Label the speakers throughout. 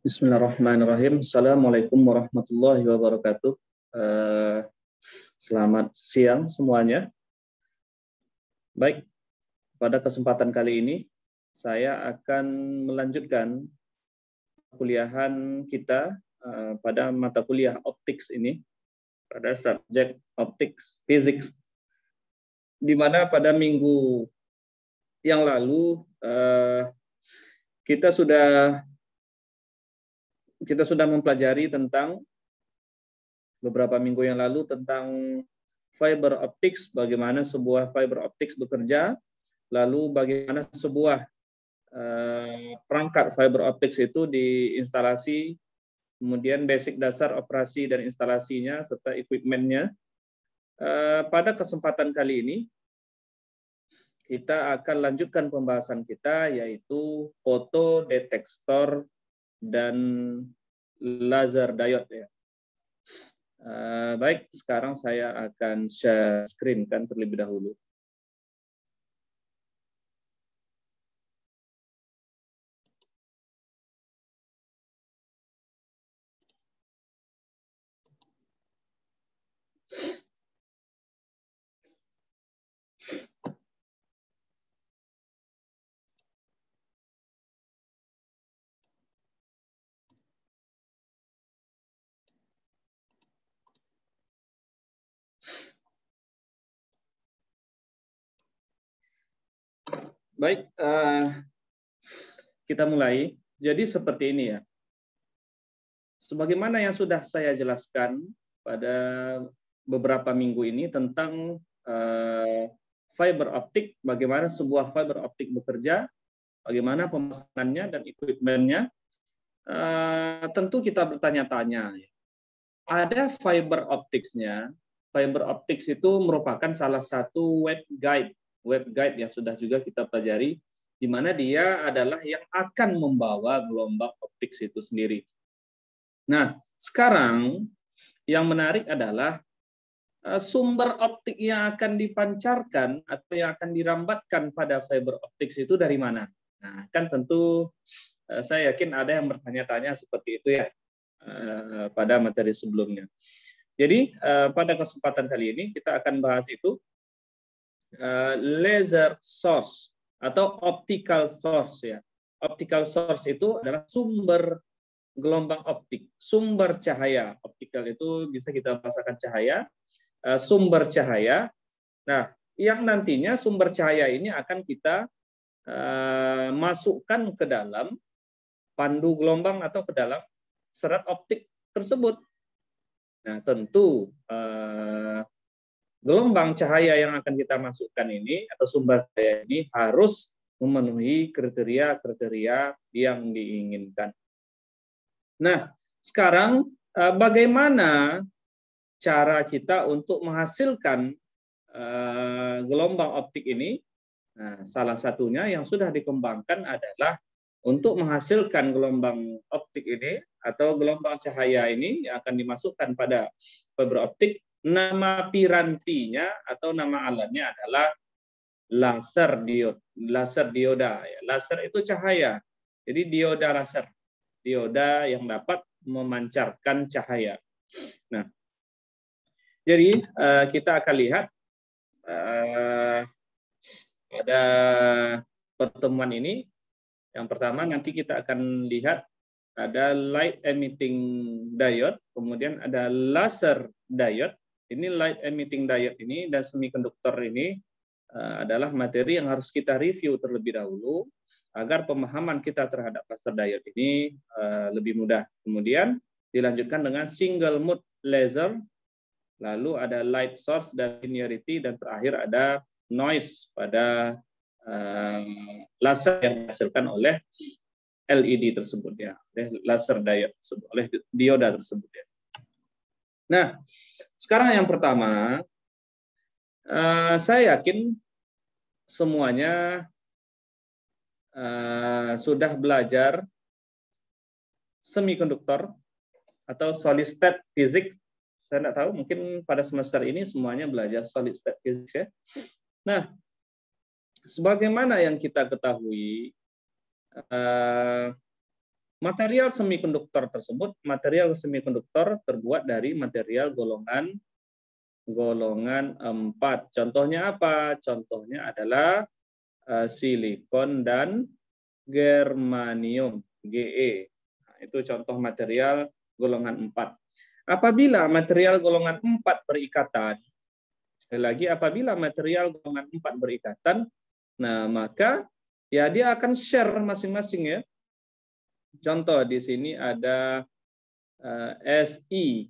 Speaker 1: Bismillahirrahmanirrahim. Assalamualaikum warahmatullahi wabarakatuh. Eh, Selamat siang semuanya. Baik, pada kesempatan kali ini saya akan melanjutkan kuliahan kita pada mata kuliah optics ini pada subjek optics physics, di mana pada minggu yang lalu kita sudah mempelajari tentang beberapa minggu yang lalu tentang fiber optics, bagaimana sebuah fiber optics bekerja, lalu bagaimana sebuah perangkat fiber optics itu diinstalasi, kemudian basic dasar operasi dan instalasinya serta equipmentnya. Pada kesempatan kali ini kita akan lanjutkan pembahasan kita, yaitu fotodetektor dan laser diode ya. Baik, sekarang saya akan share screen kan terlebih dahulu. Baik, kita mulai. Jadi seperti ini ya. Sebagaimana yang sudah saya jelaskan pada beberapa minggu ini tentang fiber optik, bagaimana sebuah fiber optik bekerja, bagaimana pemasangannya dan equipment-nya, tentu kita bertanya-tanya. Ada fiber optics-nya. Fiber optics itu merupakan salah satu web guide yang sudah juga kita pelajari, di mana dia adalah yang akan membawa gelombang optik itu sendiri. Nah, sekarang yang menarik adalah sumber optik yang akan dipancarkan atau yang akan dirambatkan pada fiber optics itu dari mana? Nah, kan tentu saya yakin ada yang bertanya-tanya seperti itu ya pada materi sebelumnya. Jadi pada kesempatan kali ini kita akan bahas itu laser source atau optical source ya. Optical source itu adalah sumber gelombang optik, sumber cahaya. Optical itu bisa kita bahasakan cahaya, sumber cahaya. Nah, yang nantinya sumber cahaya ini akan kita masukkan ke dalam pandu gelombang atau ke dalam serat optik tersebut. Nah, tentu gelombang cahaya yang akan kita masukkan ini atau sumber cahaya ini harus memenuhi kriteria-kriteria yang diinginkan. Nah, sekarang bagaimana cara kita untuk menghasilkan gelombang optik ini? Nah, salah satunya yang sudah dikembangkan adalah untuk menghasilkan gelombang optik ini atau gelombang cahaya ini yang akan dimasukkan pada fiber optik, nama pirantinya atau nama alatnya adalah laser diode, laser dioda. Laser itu cahaya, jadi dioda laser, dioda yang dapat memancarkan cahaya. Nah, jadi kita akan lihat pada pertemuan ini. Yang pertama nanti kita akan lihat ada light emitting diode, kemudian ada laser diode. Ini light emitting diode ini dan semikonduktor ini adalah materi yang harus kita review terlebih dahulu agar pemahaman kita terhadap laser diode ini lebih mudah. Kemudian dilanjutkan dengan single mode laser, lalu ada light source dan linearity, dan terakhir ada noise pada laser yang dihasilkan oleh LED tersebut ya, oleh laser diode tersebut, oleh dioda tersebut ya. Nah, sekarang yang pertama, saya yakin semuanya sudah belajar semikonduktor atau solid state physics. Saya tidak tahu, mungkin pada semester ini semuanya belajar solid state physics ya. Nah, sebagaimana yang kita ketahui, Material semikonduktor tersebut, material semikonduktor terbuat dari material golongan 4. Contohnya apa? Contohnya adalah silikon dan germanium, Ge. Nah, itu contoh material golongan 4. Apabila material golongan 4 berikatan, sekali lagi apabila material golongan 4 berikatan, nah maka ya dia akan share masing-masing ya. Contoh di sini ada Si.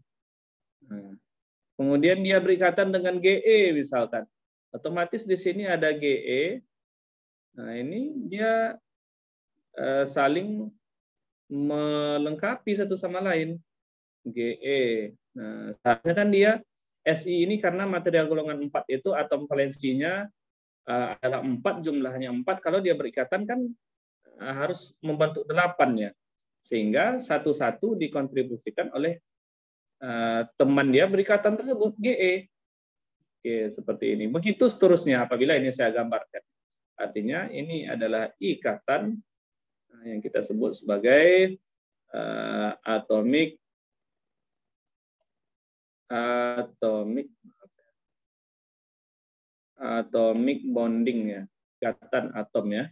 Speaker 1: Nah, kemudian dia berikatan dengan Ge misalkan. Otomatis di sini ada Ge. Nah, ini dia saling melengkapi satu sama lain. Ge. Nah, seharusnya kan dia Si ini karena material golongan 4 itu atom valensinya adalah 4, jumlahnya 4. Kalau dia berikatan kan harus membentuk 8 ya. Sehingga satu-satu dikontribusikan oleh teman dia berikatan tersebut, Ge. Oke, seperti ini. Begitu seterusnya apabila ini saya gambarkan. Artinya ini adalah ikatan yang kita sebut sebagai atomic bonding ya, ikatan atom ya.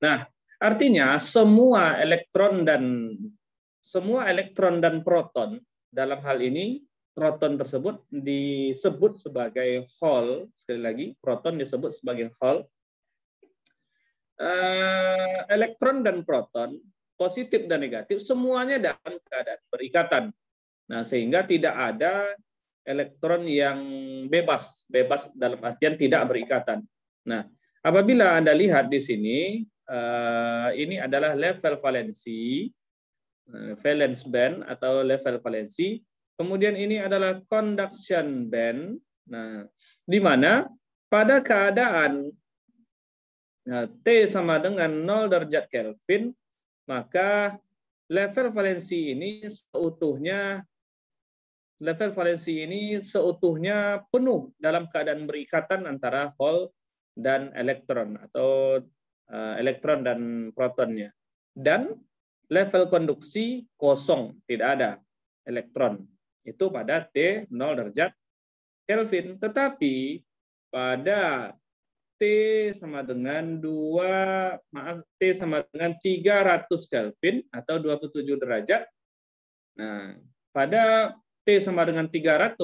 Speaker 1: Nah, artinya semua elektron dan proton, dalam hal ini proton tersebut disebut sebagai Hall. Sekali lagi, proton disebut sebagai Hall. Elektron dan proton, positif dan negatif, semuanya dalam keadaan berikatan. Nah, sehingga tidak ada elektron yang bebas dalam artian tidak berikatan. Nah, apabila Anda lihat di sini, ini adalah level valensi, valence band atau level valensi. Kemudian ini adalah conduction band. Nah, di mana pada keadaan T sama dengan 0 derajat Kelvin, maka level valensi ini seutuhnya penuh dalam keadaan berikatan antara hole dan elektron atau elektron dan protonnya. Dan level konduksi kosong, tidak ada elektron. Itu pada T 0 derajat Kelvin. Tetapi pada T sama dengan 300 Kelvin atau 27 derajat. Nah, pada T sama dengan 300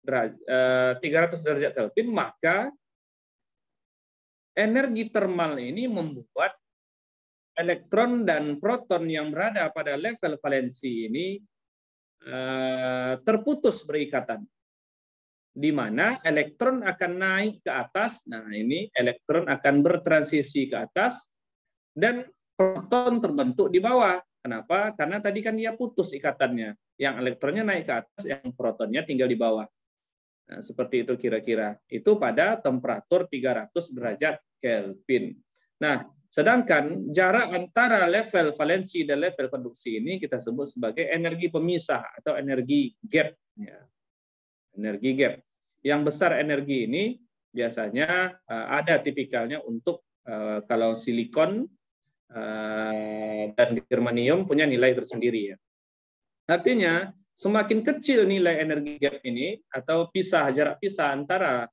Speaker 1: derajat Kelvin, maka energi termal ini membuat elektron dan proton yang berada pada level valensi ini terputus berikatan, di mana elektron akan naik ke atas. Nah, ini elektron akan bertransisi ke atas dan proton terbentuk di bawah. Kenapa? Karena tadi kan dia putus ikatannya. Yang elektronnya naik ke atas, yang protonnya tinggal di bawah. Nah, seperti itu kira-kira. Itu pada temperatur 300 derajat Kelvin. Nah, sedangkan jarak antara level valensi dan level konduksi ini kita sebut sebagai energi pemisah atau energi gap. Ya. Energi gap. Yang besar energi ini biasanya ada tipikalnya untuk kalau silikon dan germanium punya nilai tersendiri ya. Artinya semakin kecil nilai energi gap ini atau jarak pisah antara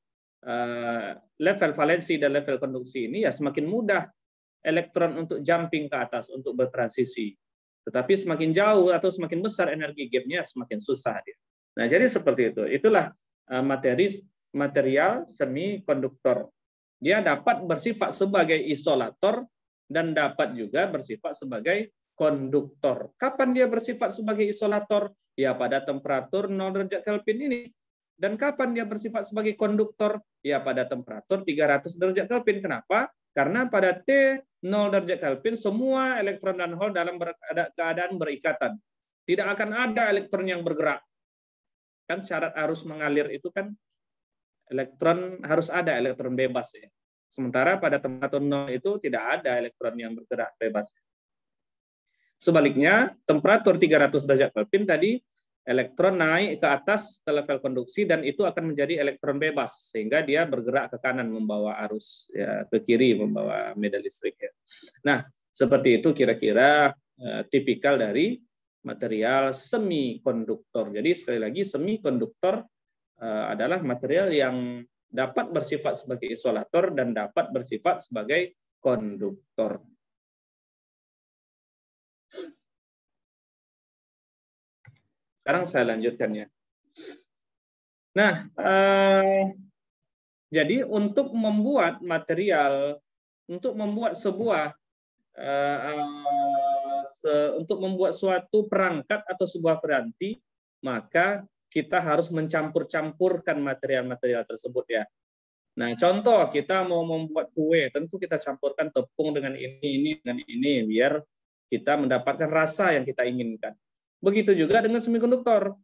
Speaker 1: level valensi dan level konduksi ini, ya semakin mudah elektron untuk jumping ke atas untuk bertransisi. Tetapi semakin jauh atau semakin besar energi gapnya, semakin susah dia. Nah, jadi seperti itu. Itulah material semikonduktor. Dia dapat bersifat sebagai isolator dan dapat juga bersifat sebagai konduktor. Kapan dia bersifat sebagai isolator? Ya pada temperatur 0 derajat Kelvin ini. Dan kapan dia bersifat sebagai konduktor? Ya pada temperatur 300 derajat Kelvin. Kenapa? Karena pada T 0 derajat Kelvin semua elektron dan hole dalam keadaan berikatan. Tidak akan ada elektron yang bergerak. Kan syarat arus mengalir itu kan elektron harus ada elektron bebas ya. Sementara pada temperatur 0 itu tidak ada elektron yang bergerak bebas. Sebaliknya, temperatur 300 derajat Kelvin tadi elektron naik ke atas ke level konduksi dan itu akan menjadi elektron bebas sehingga dia bergerak ke kanan membawa arus ya, ke kiri membawa medan listrik ya. Nah, seperti itu kira-kira tipikal dari material semikonduktor. Jadi sekali lagi semikonduktor adalah material yang dapat bersifat sebagai isolator dan dapat bersifat sebagai konduktor. Sekarang saya lanjutkan ya. Nah, jadi untuk membuat material, untuk membuat sebuah, untuk membuat suatu perangkat atau sebuah piranti, maka kita harus mencampur-campurkan material-material tersebut ya. Nah, contoh kita mau membuat kue, tentu kita campurkan tepung dengan ini dengan ini, biar kita mendapatkan rasa yang kita inginkan. Begitu juga dengan semikonduktor.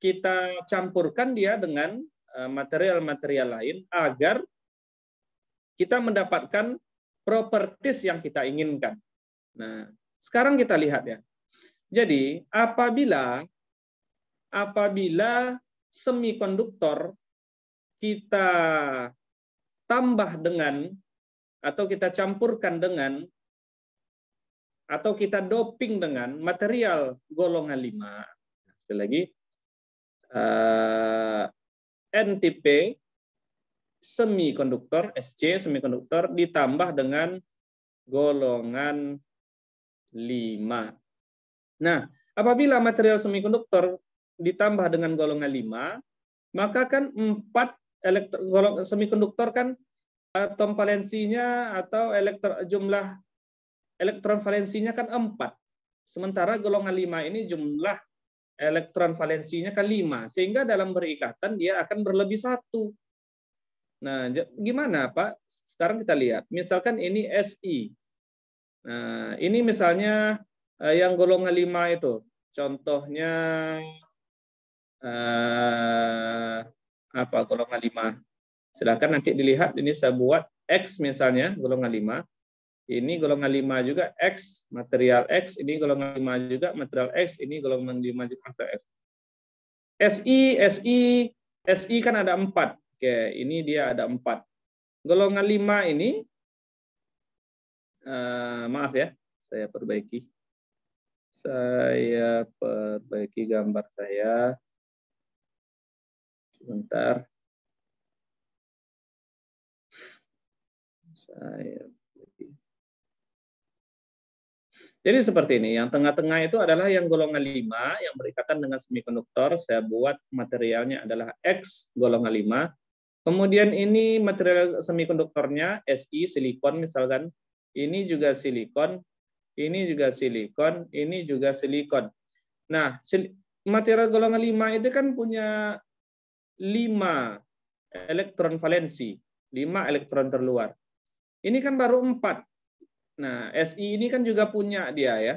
Speaker 1: Kita campurkan dia dengan material-material lain agar kita mendapatkan properties yang kita inginkan. Nah, sekarang kita lihat ya. Jadi, apabila semikonduktor kita tambah dengan atau kita campurkan dengan atau kita doping dengan material golongan 5. Sekali lagi, N-tipe semikonduktor, SC semikonduktor ditambah dengan golongan 5. Nah, apabila material semikonduktor ditambah dengan golongan 5, maka kan 4 semikonduktor kan atom valensinya atau jumlah elektron valensinya kan 4. Sementara golongan 5 ini jumlah elektron valensinya kan 5. Sehingga dalam berikatan dia akan berlebih 1. Nah, gimana Pak? Sekarang kita lihat. Misalkan ini Si. Nah, ini misalnya yang golongan 5 itu. Contohnya apa golongan 5? Silakan nanti dilihat. Ini saya buat X misalnya, golongan 5. Ini golongan 5 juga X, material X, ini golongan 5 juga material X, ini golongan 5 juga material X. SI kan ada 4. Oke, ini dia ada 4. Golongan 5 ini, maaf ya, saya perbaiki. Saya perbaiki gambar saya. Sebentar. Jadi seperti ini, yang tengah-tengah itu adalah yang golongan 5 yang berikatan dengan semikonduktor. Saya buat materialnya adalah X golongan 5. Kemudian ini material semikonduktornya Si silikon misalkan. Ini juga silikon, ini juga silikon, ini juga silikon. Nah, material golongan 5 itu kan punya 5 elektron valensi, 5 elektron terluar. Ini kan baru 4. Nah, Si ini kan juga punya dia ya.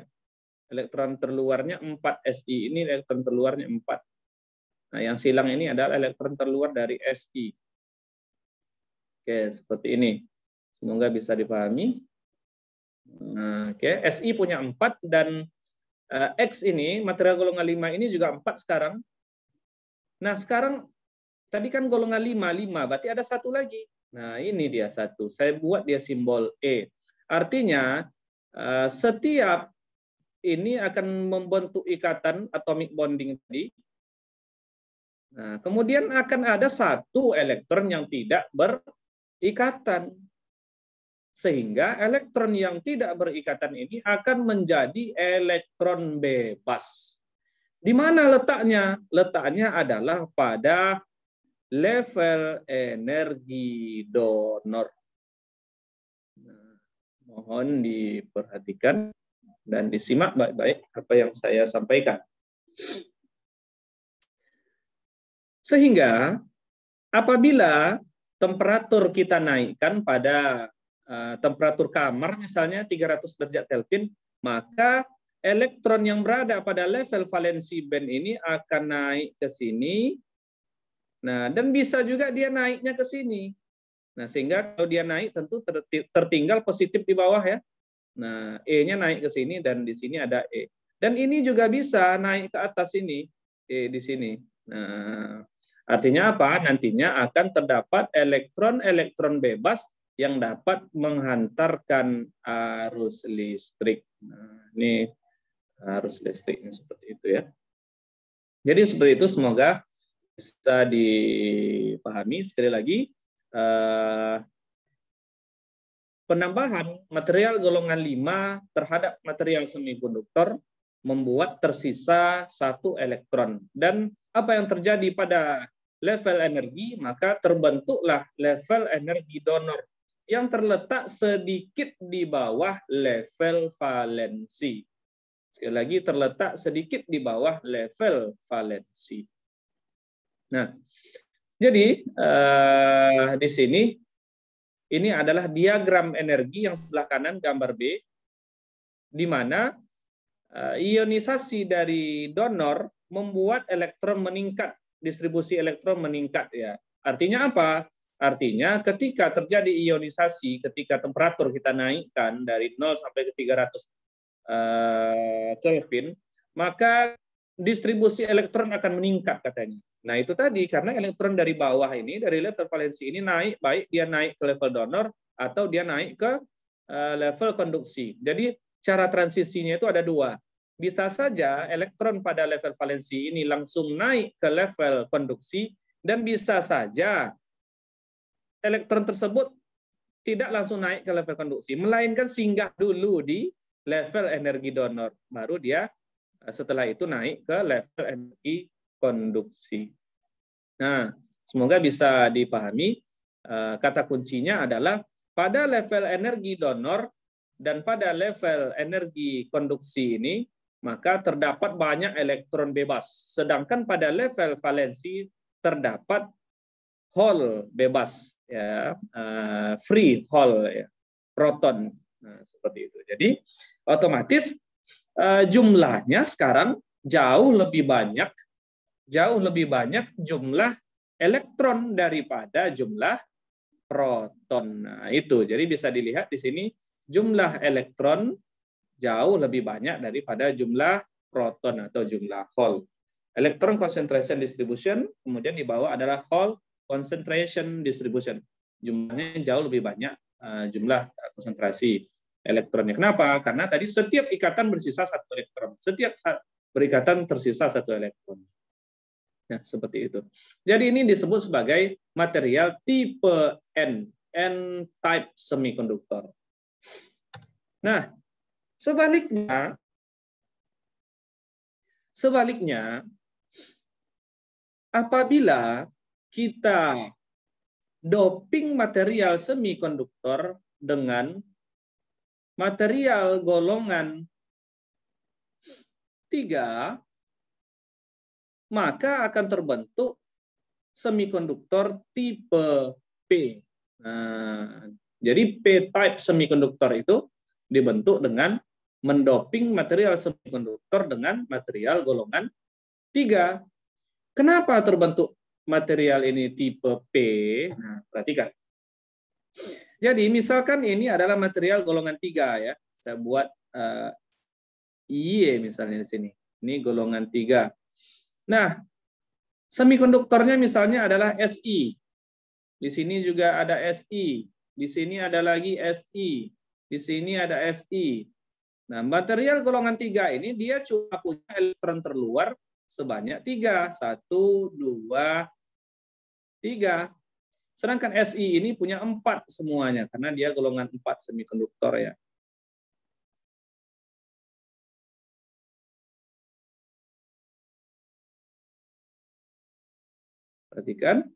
Speaker 1: Elektron terluarnya 4 Si. Ini elektron terluarnya 4. Nah, yang silang ini adalah elektron terluar dari Si. Oke, seperti ini. Semoga bisa dipahami. Nah, oke, Si punya 4 dan X ini, material golongan 5 ini juga 4 sekarang. Nah, sekarang tadi kan golongan 5, berarti ada 1 lagi. Nah, ini dia 1. Saya buat dia simbol E. Artinya, setiap ini akan membentuk ikatan atomic bonding tadi. Nah, kemudian akan ada 1 elektron yang tidak berikatan. Sehingga elektron yang tidak berikatan ini akan menjadi elektron bebas. Di mana letaknya? Letaknya adalah pada level energi donor. Nah, mohon diperhatikan dan disimak baik-baik apa yang saya sampaikan. Sehingga apabila temperatur kita naikkan pada temperatur kamar misalnya 300 derajat Kelvin, maka elektron yang berada pada level valensi band ini akan naik ke sini. Nah, dan bisa juga dia naiknya ke sini. Nah, sehingga kalau dia naik tentu tertinggal positif di bawah ya. Nah, E-nya naik ke sini dan di sini ada E. Dan ini juga bisa naik ke atas ini, E di sini. Nah, artinya apa? Nantinya akan terdapat elektron-elektron bebas yang dapat menghantarkan arus listrik. Nah, ini arus listriknya seperti itu ya. Jadi seperti itu, semoga bisa dipahami. Sekali lagi, penambahan material golongan 5 terhadap material semikonduktor membuat tersisa 1 elektron. Dan apa yang terjadi pada level energi, maka terbentuklah level energi donor yang terletak sedikit di bawah level valensi. Sekali lagi, terletak sedikit di bawah level valensi. Nah, jadi di sini ini adalah diagram energi yang sebelah kanan gambar B, di mana ionisasi dari donor membuat elektron meningkat, distribusi elektron meningkat ya. Artinya apa? Artinya ketika terjadi ionisasi, ketika temperatur kita naikkan dari 0 sampai ke 300 Kelvin, maka distribusi elektron akan meningkat katanya. Nah, itu tadi karena elektron dari bawah ini, dari level valensi ini naik, baik dia naik ke level donor atau dia naik ke level konduksi. Jadi cara transisinya itu ada 2. Bisa saja elektron pada level valensi ini langsung naik ke level konduksi, dan bisa saja elektron tersebut tidak langsung naik ke level konduksi, melainkan singgah dulu di level energi donor, baru dia setelah itu naik ke level energi konduksi. Nah, semoga bisa dipahami. Kata kuncinya adalah pada level energi donor dan pada level energi konduksi ini, maka terdapat banyak elektron bebas. Sedangkan pada level valensi terdapat hole bebas, ya, free hole, ya, proton. Nah, seperti itu. Jadi otomatis jumlahnya sekarang jauh lebih banyak jumlah elektron daripada jumlah proton. Nah, itu. Jadi bisa dilihat di sini jumlah elektron jauh lebih banyak daripada jumlah proton atau jumlah hole. Electron concentration distribution, kemudian di bawah adalah hole concentration distribution. Jumlahnya jauh lebih banyak jumlah konsentrasi elektronnya. Kenapa? Karena tadi setiap ikatan bersisa 1 elektron. Setiap berikatan tersisa 1 elektron. Nah, seperti itu. Jadi ini disebut sebagai material tipe N-type semikonduktor. Nah, sebaliknya, apabila kita doping material semikonduktor dengan material golongan 3, maka akan terbentuk semikonduktor tipe P. Nah, jadi P-type semikonduktor itu dibentuk dengan mendoping material semikonduktor dengan material golongan 3. Kenapa terbentuk material ini tipe P? Nah, perhatikan. Jadi misalkan ini adalah material golongan 3 ya. Saya buat Y misalnya di sini. Ini golongan 3. Nah, semikonduktornya misalnya adalah Si. Di sini juga ada Si. Di sini ada lagi Si. Di sini ada Si. Nah, material golongan 3 ini dia cuma punya elektron terluar sebanyak 3. 1, 2, 3. Sedangkan Si ini punya 4 semuanya, karena dia golongan 4 semikonduktor ya. Perhatikan.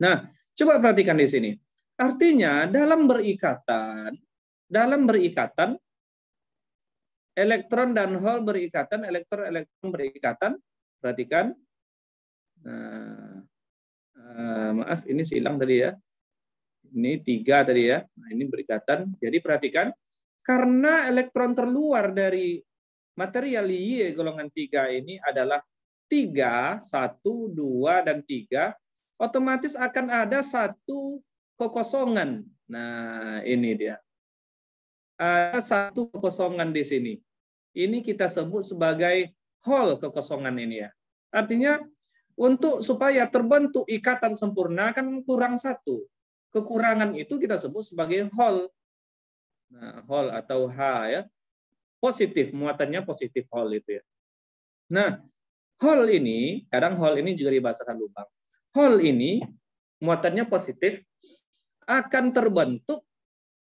Speaker 1: Nah, coba perhatikan di sini. Artinya dalam berikatan elektron dan hole berikatan, elektron berikatan. Perhatikan. Nah, maaf, ini silang tadi ya. Ini 3 tadi ya. Nah, ini berikatan. Jadi perhatikan, karena elektron terluar dari material Y golongan 3 ini adalah 3, 1, 2, dan 3, otomatis akan ada 1 kekosongan. Nah, ini dia. Ada 1 kekosongan di sini. Ini kita sebut sebagai hole kekosongan ini ya. Artinya untuk supaya terbentuk ikatan sempurna kan kurang 1. Kekurangan itu kita sebut sebagai hole. Nah, hole atau H ya. positif, muatannya positif Hall itu ya. Nah, Hall ini, kadang Hall ini juga dibahasakan lubang. Hall ini muatannya positif akan terbentuk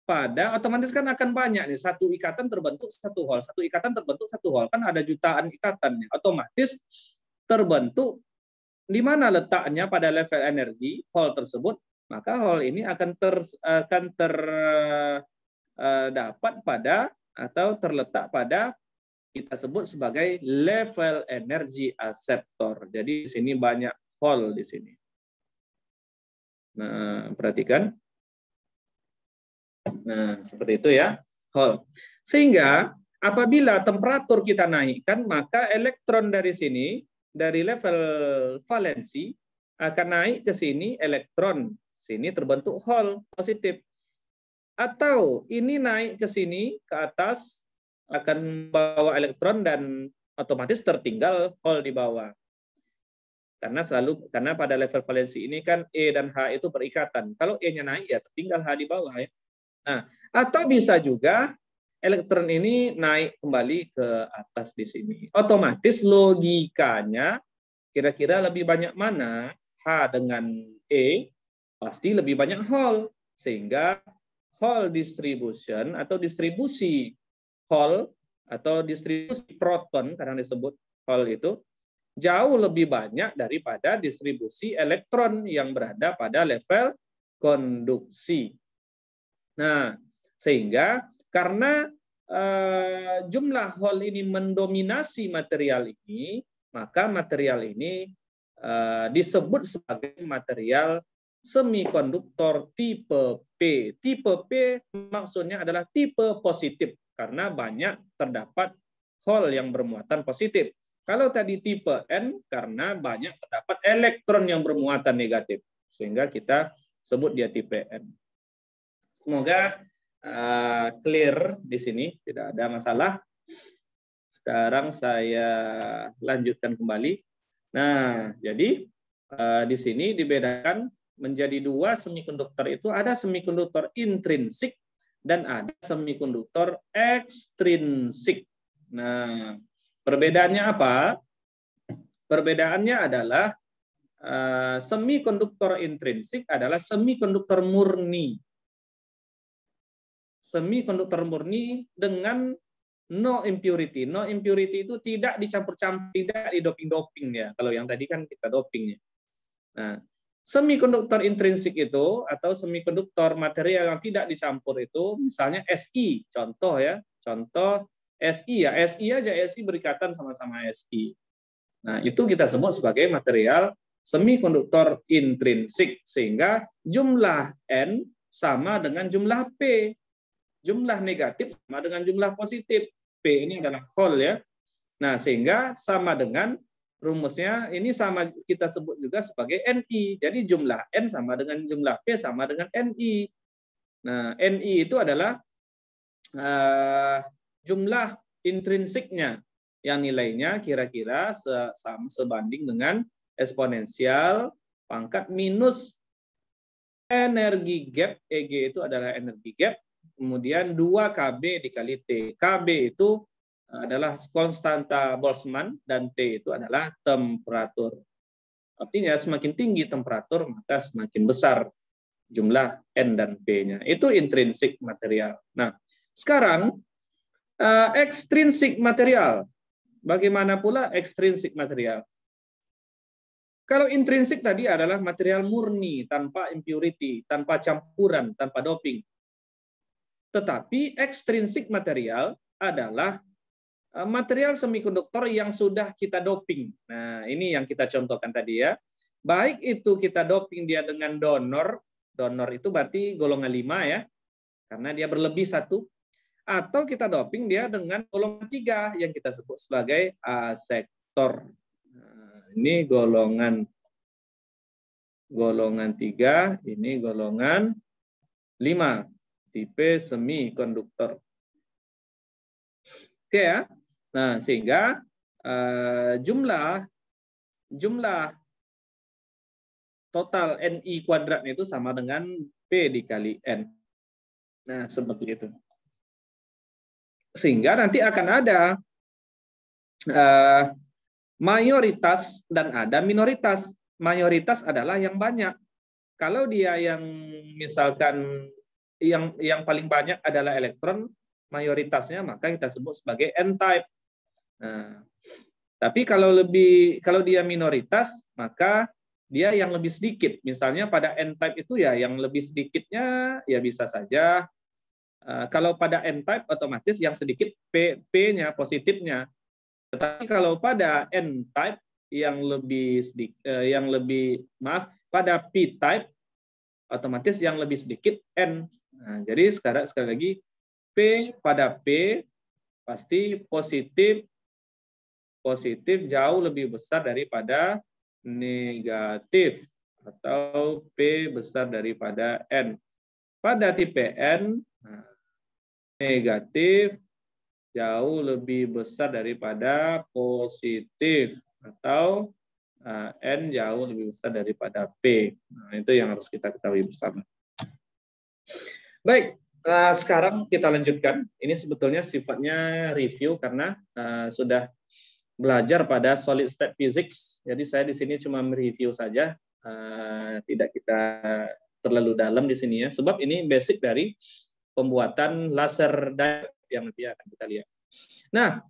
Speaker 1: pada, otomatis kan akan banyak nih, satu ikatan terbentuk satu Hall, satu ikatan terbentuk satu Hall, kan ada jutaan ikatannya, otomatis terbentuk di mana letaknya pada level energi Hall tersebut, maka Hall ini akan terdapat pada atau terletak pada kita sebut sebagai level energi aseptor. Jadi di sini banyak Hall di sini. Nah, perhatikan. Nah, seperti itu ya, Hall. Sehingga apabila temperatur kita naikkan, maka elektron dari sini, dari level valensi, akan naik ke sini elektron. Sini terbentuk Hall positif. Atau ini naik ke sini, ke atas, akan bawa elektron dan otomatis tertinggal Hall di bawah. Karena pada level valensi ini kan E dan H itu berikatan. Kalau E-nya naik ya tertinggal H di bawah ya. Nah, atau bisa juga elektron ini naik kembali ke atas di sini. Otomatis logikanya kira-kira lebih banyak mana H dengan E, pasti lebih banyak Hall. Sehingga Hall distribution atau distribusi Hall atau distribusi proton, karena disebut Hall itu, jauh lebih banyak daripada distribusi elektron yang berada pada level konduksi. Nah, sehingga karena jumlah Hall ini mendominasi material ini, maka material ini disebut sebagai material semikonduktor tipe P. Tipe P maksudnya adalah tipe positif karena banyak terdapat Hall yang bermuatan positif. Kalau tadi tipe N karena banyak terdapat elektron yang bermuatan negatif, sehingga kita sebut dia tipe N. Semoga clear di sini, tidak ada masalah. Sekarang saya lanjutkan kembali. Nah, jadi di sini dibedakan menjadi dua semikonduktor itu, ada semikonduktor intrinsik dan ada semikonduktor ekstrinsik. Nah, perbedaannya apa? Perbedaannya adalah semikonduktor intrinsik adalah semikonduktor murni. Semikonduktor murni dengan no impurity. No impurity itu tidak dicampur-campur, tidak didoping-doping ya. Kalau yang tadi kan kita dopingnya. Nah, semikonduktor intrinsik itu atau semikonduktor material yang tidak dicampur itu, misalnya Si, contoh ya, contoh Si ya, Si aja, Si berikatan sama-sama Si. Nah, itu kita sebut sebagai material semikonduktor intrinsik, sehingga jumlah N sama dengan jumlah P. Jumlah negatif sama dengan jumlah positif. P ini adalah Hall ya. Nah, sehingga sama dengan rumusnya ini sama kita sebut juga sebagai Ni. Jadi jumlah N sama dengan jumlah P sama dengan Ni. Nah, Ni itu adalah jumlah intrinsiknya yang nilainya kira-kira sebanding dengan eksponensial pangkat minus energi gap. Eg itu adalah energi gap. Kemudian 2 KB dikali T. KB itu adalah konstanta Boltzmann dan T itu adalah temperatur. Artinya semakin tinggi temperatur maka semakin besar jumlah N dan P-nya. Itu intrinsik material. Nah, sekarang ekstrinsik material. Bagaimana pula ekstrinsik material? Kalau intrinsik tadi adalah material murni, tanpa impurity, tanpa campuran, tanpa doping. Tetapi ekstrinsik material adalah material semikonduktor yang sudah kita doping. Nah, ini yang kita contohkan tadi ya. Baik itu kita doping dia dengan donor, donor itu berarti golongan 5 ya, karena dia berlebih 1. Atau kita doping dia dengan golongan 3 yang kita sebut sebagai asektor. Nah, ini golongan 3, ini golongan 5. Tipe semikonduktor. Oke ya. Nah, sehingga jumlah total Ni kuadrat itu sama dengan P dikali N. Nah, seperti itu. Sehingga nanti akan ada mayoritas dan ada minoritas. Mayoritas adalah yang banyak. Kalau dia yang misalkan yang paling banyak adalah elektron, mayoritasnya maka kita sebut sebagai N-type. Nah, tapi kalau dia minoritas, maka dia yang lebih sedikit. Misalnya pada N-type itu ya yang lebih sedikitnya ya bisa saja. Kalau pada N-type otomatis yang sedikit P-nya positifnya. Tetapi kalau pada N-type pada P-type otomatis yang lebih sedikit N. Nah, jadi sekali lagi P pada P pasti positif jauh lebih besar daripada negatif atau P besar daripada N. Pada tipe N negatif jauh lebih besar daripada positif atau N jauh lebih besar daripada P. Nah, itu yang harus kita ketahui bersama. Baik, sekarang kita lanjutkan. Ini sebetulnya sifatnya review karena sudah belajar pada solid state physics. Jadi saya di sini cuma mereview saja, tidak kita terlalu dalam di sini ya. Sebab ini basic dari pembuatan laser diode yang nanti akan kita lihat. Nah,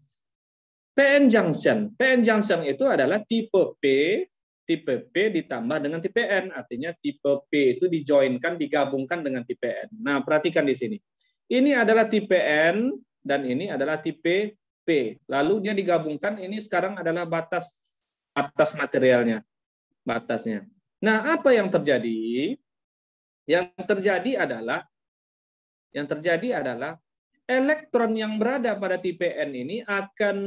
Speaker 1: PN junction. PN junction itu adalah tipe P ditambah dengan tipe N. Artinya tipe P itu digabungkan dengan tipe N. Nah, perhatikan di sini. Ini adalah tipe N dan ini adalah tipe P. Lalu dia digabungkan, ini sekarang adalah batas materialnya. Batasnya. Nah, apa yang terjadi? Yang terjadi adalah elektron yang berada pada tipe N ini akan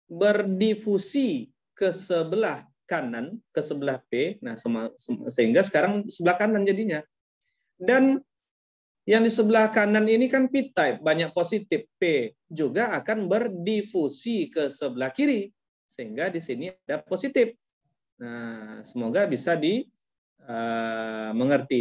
Speaker 1: berdifusi ke sebelah kanan, ke sebelah P. Nah, sehingga sekarang sebelah kanan jadinya. Dan yang di sebelah kanan ini kan P-type, banyak positif. P juga akan berdifusi ke sebelah kiri. Sehingga di sini ada positif. Nah, semoga bisa dimengerti.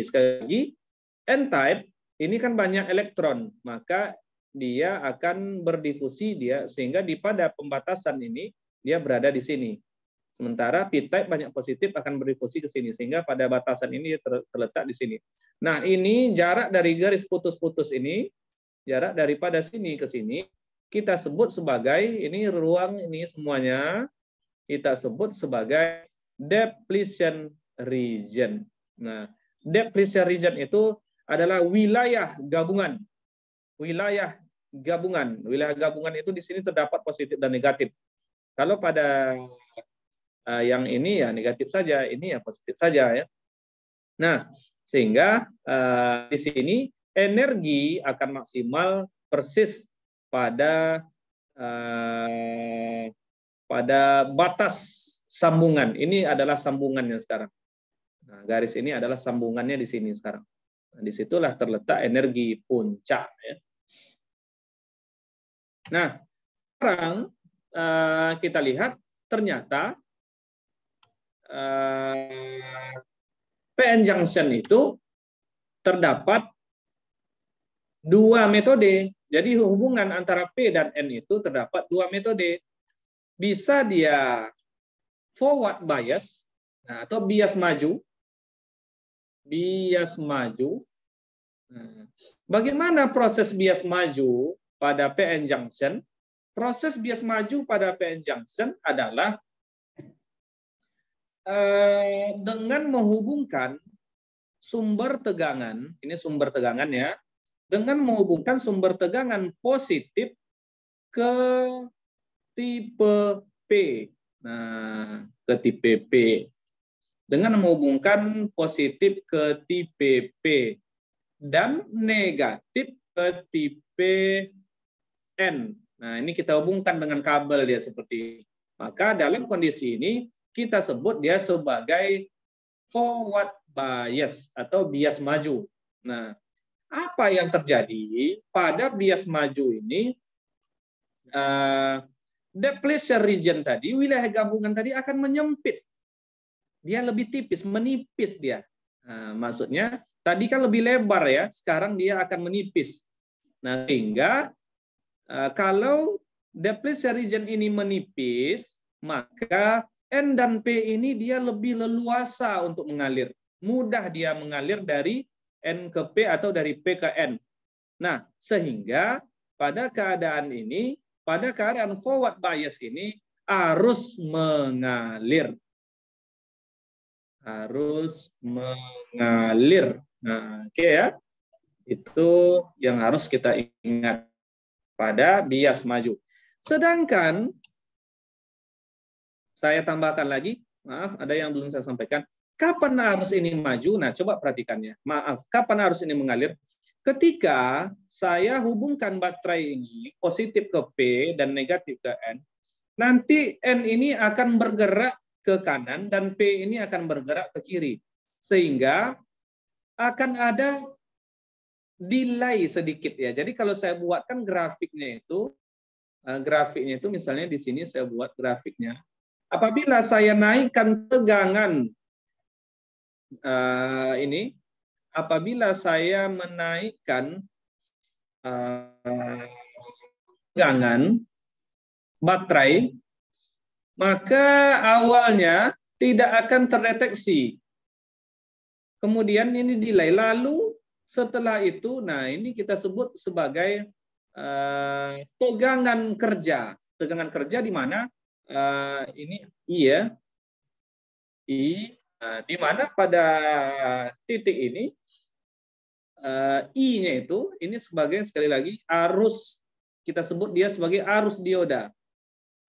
Speaker 1: Sekali lagi, N-type ini kan banyak elektron, maka dia akan berdifusi sehingga pada pembatasan ini dia berada di sini. Sementara P-type banyak positif akan berdifusi ke sini sehingga pada batasan ini terletak di sini. Nah, ini jarak dari garis putus-putus ini, jarak daripada sini ke sini kita sebut sebagai ini ruang ini semuanya kita sebut sebagai depletion region. Nah, depletion region itu adalah wilayah gabungan. Wilayah gabungan itu di sini terdapat positif dan negatif. Kalau pada yang ini ya negatif saja, ini ya positif saja ya. Nah, sehingga di sini energi akan maksimal persis pada batas sambungan. Ini adalah sambungannya sekarang. Nah, garis ini adalah sambungannya di sini sekarang. Nah, disitulah terletak energi puncak. Ya. Nah, sekarang kita lihat ternyata PN junction itu terdapat dua metode. Jadi hubungan antara P dan N itu terdapat dua metode. Bisa dia forward bias atau bias maju. Bias maju. Bagaimana proses bias maju pada PN junction? Proses bias maju pada PN junction adalah dengan menghubungkan sumber tegangan, ini sumber tegangan ya, dengan menghubungkan sumber tegangan positif ke tipe P. Nah, ke tipe P. Dengan menghubungkan positif ke tipe P dan negatif ke tipe N. Nah, ini kita hubungkan dengan kabel dia seperti ini. Maka dalam kondisi ini kita sebut dia sebagai forward bias atau bias maju. Nah, apa yang terjadi pada bias maju ini? Depletion region tadi, wilayah gabungan tadi akan menyempit. Dia lebih tipis, menipis dia. Nah, maksudnya tadi kan lebih lebar ya, sekarang dia akan menipis. Nah, sehingga Kalau depletion region ini menipis, maka N dan P ini dia lebih leluasa untuk mengalir. Mudah dia mengalir dari N ke P atau dari P ke N. Nah, sehingga pada keadaan ini, pada keadaan forward bias ini, arus mengalir. Harus mengalir. Nah, oke ya. Itu yang harus kita ingat pada bias maju. Sedangkan saya tambahkan lagi, maaf ada yang belum saya sampaikan. Kapan arus ini maju? Nah, coba perhatikannya. Maaf, kapan arus ini mengalir? Ketika saya hubungkan baterai ini positif ke P dan negatif ke N, nanti N ini akan bergerak ke kanan dan P ini akan bergerak ke kiri. Sehingga akan ada delay sedikit ya. Jadi kalau saya buatkan grafiknya itu misalnya di sini saya buat grafiknya. Apabila saya naikkan tegangan ini, apabila saya menaikkan tegangan baterai, maka awalnya tidak akan terdeteksi. Kemudian ini delay. Lalu setelah itu, nah ini kita sebut sebagai tegangan kerja. Tegangan kerja di mana ini I ya, I. Nah, di mana pada titik ini I-nya itu ini sebagai sekali lagi arus, kita sebut dia sebagai arus dioda.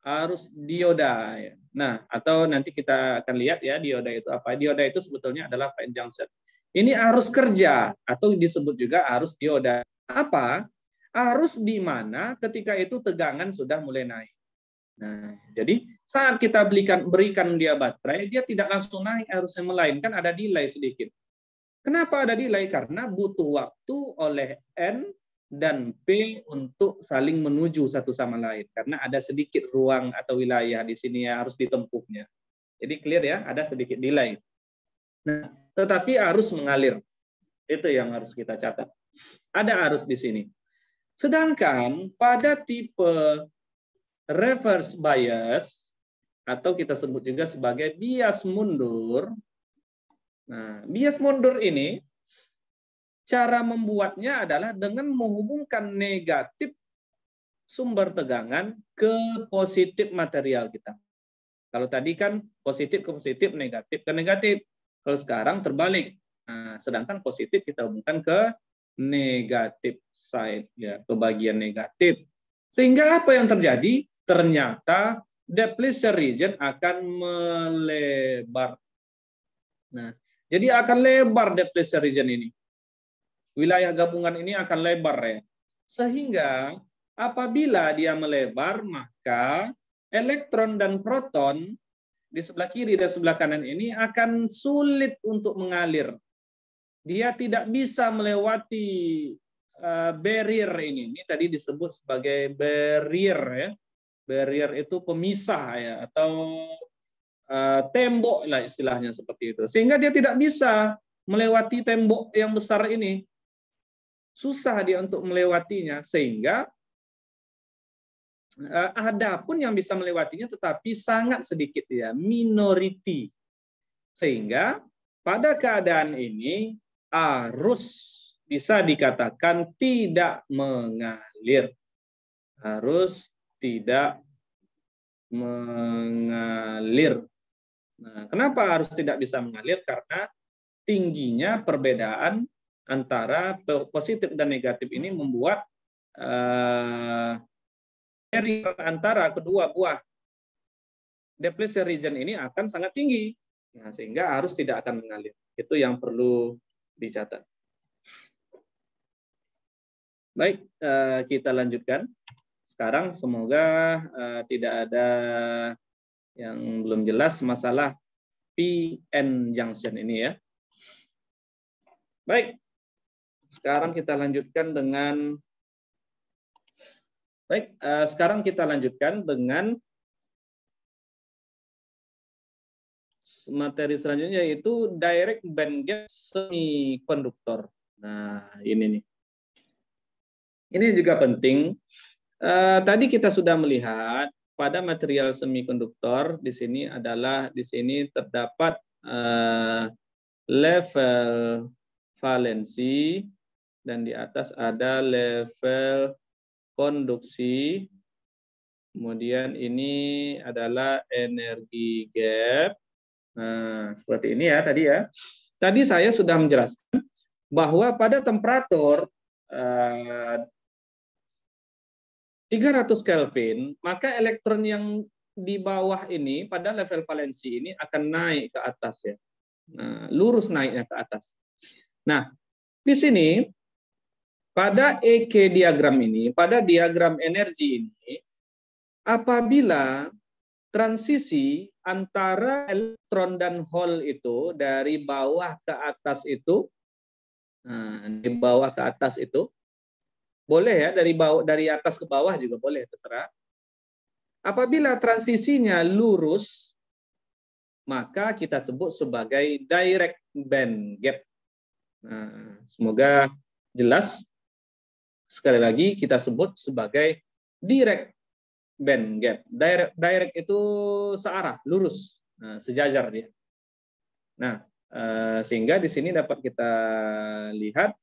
Speaker 1: Arus dioda. Ya. Nah, atau nanti kita akan lihat ya dioda itu apa. Dioda itu sebetulnya adalah PN junction. Ini arus kerja atau disebut juga arus dioda. Apa? Arus di mana ketika itu tegangan sudah mulai naik. Nah, jadi saat kita berikan dia baterai, dia tidak langsung naik arusnya, melainkan ada delay sedikit. Kenapa ada delay? Karena butuh waktu oleh N dan P untuk saling menuju satu sama lain. Karena ada sedikit ruang atau wilayah di sini yang harus ditempuhnya. Jadi clear ya, ada sedikit delay. Nah, tetapi arus mengalir. Itu yang harus kita catat. Ada arus di sini. Sedangkan pada tipe reverse bias, atau kita sebut juga sebagai bias mundur. Nah, bias mundur ini, cara membuatnya adalah dengan menghubungkan negatif sumber tegangan ke positif material kita. Kalau tadi kan positif ke positif, negatif ke negatif. Kalau sekarang terbalik. Nah, sedangkan positif kita hubungkan ke negatif side, ya, ke bagian negatif. Sehingga apa yang terjadi? Ternyata depletion region akan melebar. Nah, jadi akan lebar depletion region ini. Wilayah gabungan ini akan lebar ya. Sehingga apabila dia melebar, maka elektron dan proton di sebelah kiri dan sebelah kanan ini akan sulit untuk mengalir. Dia tidak bisa melewati barrier ini. Ini tadi disebut sebagai barrier ya. Barrier itu pemisah ya, atau tembok lah istilahnya seperti itu. Sehingga dia tidak bisa melewati tembok yang besar ini. Susah dia untuk melewatinya, sehingga ada pun yang bisa melewatinya tetapi sangat sedikit ya, minority. Sehingga pada keadaan ini arus bisa dikatakan tidak mengalir. Arus tidak mengalir. Nah, kenapa harus tidak bisa mengalir? Karena tingginya perbedaan antara positif dan negatif ini membuat barrier antara kedua buah depletion region ini akan sangat tinggi. Nah, sehingga arus tidak akan mengalir. Itu yang perlu dicatat. Baik, kita lanjutkan. Sekarang semoga tidak ada yang belum jelas masalah PN junction ini ya. Baik, sekarang kita lanjutkan dengan materi selanjutnya, yaitu direct bandgap semikonduktor. Nah, ini nih. Ini juga penting Tadi kita sudah melihat pada material semikonduktor di sini terdapat level valensi dan di atas ada level konduksi. Kemudian ini adalah energi gap. Nah, seperti ini ya tadi ya. Tadi saya sudah menjelaskan bahwa pada temperatur 300 Kelvin, maka elektron yang di bawah ini pada level valensi ini akan naik ke atas ya. Nah, lurus naiknya ke atas. Nah, di sini pada EK diagram ini, pada diagram energi ini, apabila transisi antara elektron dan hole itu dari bawah ke atas itu, di bawah ke atas itu, boleh ya, dari atas ke bawah juga boleh, terserah. Apabila transisinya lurus, maka kita sebut sebagai direct band gap. Nah, semoga jelas. Sekali lagi kita sebut sebagai direct band gap. Direct itu searah, lurus, sejajar dia. Nah, sehingga di sini dapat kita lihat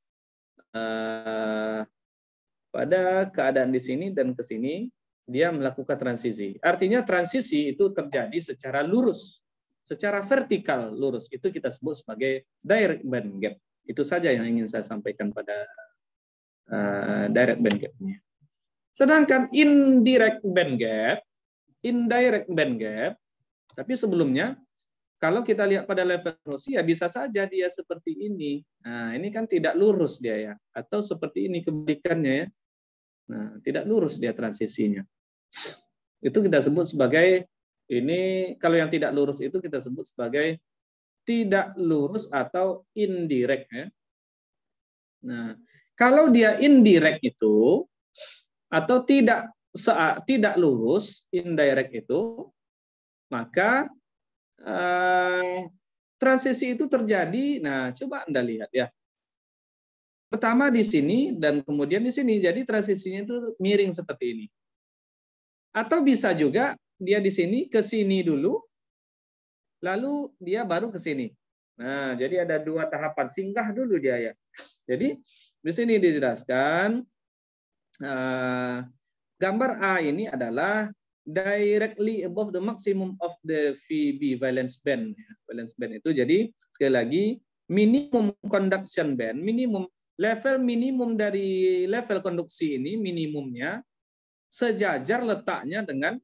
Speaker 1: pada keadaan di sini dan ke sini dia melakukan transisi. Artinya transisi itu terjadi secara lurus, secara vertikal lurus. Itu kita sebut sebagai direct band gap. Itu saja yang ingin saya sampaikan pada direct band gap-nya. Sedangkan indirect band gap, tapi sebelumnya kalau kita lihat pada level Rusia bisa saja dia seperti ini. Nah, ini kan tidak lurus dia ya, atau seperti ini kebalikannya ya. Nah, tidak lurus dia transisinya. Itu kita sebut sebagai ini, kalau yang tidak lurus itu kita sebut sebagai tidak lurus atau indirect ya. Nah, kalau dia indirect itu atau tidak lurus, indirect itu, maka transisi itu terjadi. Nah, coba Anda lihat ya. Pertama di sini dan kemudian di sini. Jadi transisinya itu miring seperti ini. Atau bisa juga dia di sini ke sini dulu, lalu dia baru ke sini. Nah, jadi ada dua tahapan, singgah dulu dia ya. Jadi di sini dijelaskan gambar A ini adalah directly above the maximum of the VB valence band. Valence band itu jadi sekali lagi minimum conduction band, level minimum dari level konduksi ini minimumnya sejajar letaknya dengan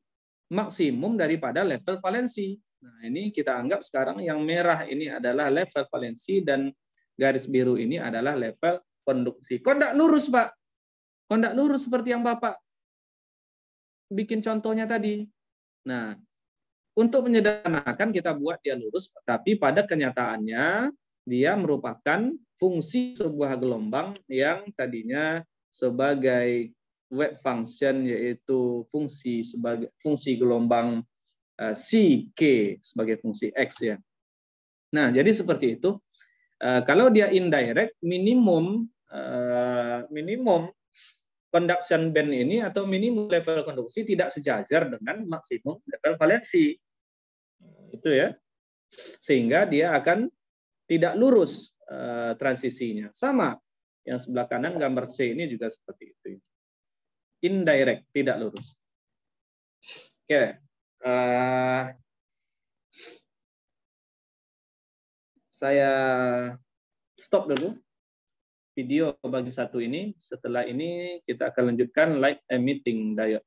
Speaker 1: maksimum daripada level valensi. Nah, ini kita anggap sekarang yang merah ini adalah level valensi dan garis biru ini adalah level konduksi. Kok enggak lurus, Pak? Kok enggak lurus seperti yang Bapak bikin contohnya tadi? Nah, untuk menyederhanakan kita buat dia lurus, tapi pada kenyataannya dia merupakan fungsi sebuah gelombang yang tadinya sebagai wave function, yaitu fungsi gelombang CK sebagai fungsi X ya. Nah, jadi seperti itu. Kalau dia indirect, minimum conduction band ini atau minimum level konduksi tidak sejajar dengan maksimum level valensi. Itu ya. Sehingga dia akan tidak lurus transisinya. Sama yang sebelah kanan gambar C ini juga seperti itu. Indirect, tidak lurus. Oke. Saya stop dulu video bagi satu ini. Setelah ini kita akan lanjutkan light emitting diode.